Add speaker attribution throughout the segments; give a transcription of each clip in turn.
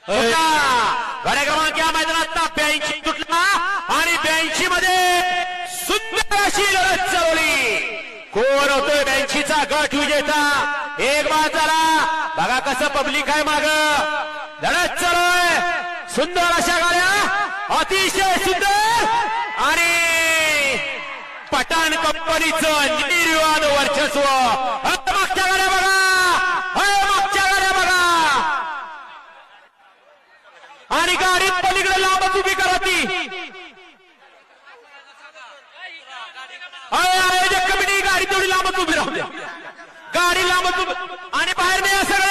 Speaker 1: गाड्या क्रमांक या मैदानात 82 तुटला आणि 82 मध्ये सुंदर अशी लढत चालवली. कोण होतोय 82 चा गट विजेता? एक बाद झाला. बघा कसं पब्लिक आहे माग. लढत चालू आहे. सुंदर अशा गाड्या, अतिशय सुंदर. आणि पठाण कंपनीचं निर्विवाद वर्चस्व. मागच्या गाड्या बघा, मागच्या गाड्या बघा. आणि गाडी पलीकडे लांबच उभी करा ती. आयोजक कमिटी गाडी तेवढी लांबच उभी राहू द्या. गाडी लांबच उभी आणि बाहेर नाही सगळे.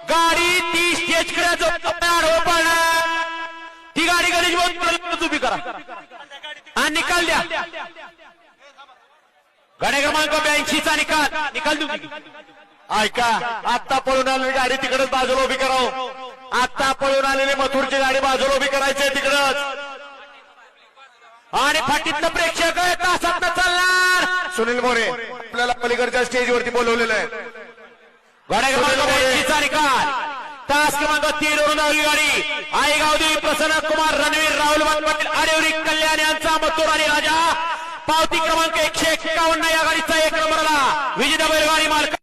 Speaker 1: गाडी ती स्टेजकडे जो पडणार ती गाडी गणेश उभी करा आणि निकाल द्या. गाड्या क्रमांक 82 चा निकाल देऊ. ऐका, आता पळून आलेली गाडी तिकडच बाजूला उभी करावं. आता पळून आलेली मथुरची गाडी बाजूला उभी करायची तिकडच. आणि फाटीतलं प्रेक्षक तासात चालणार. सुनील मोरे आपल्याला पलीकडच्या स्टेजवरती बोलवलेलं आहे. गाड्या क्रमांक 82 चा निकाल. तास क्रमांक 3 वरून धावली गाडी. आईगावदेवी प्रसन्न कुमार रणवीर राहुल पाटील आरेवरी कल्याण यांचा मथुर आणि राजा. पावती क्रमांक 151 या गाडीचा 1 नंबरला विजेता बैलगाडी मालक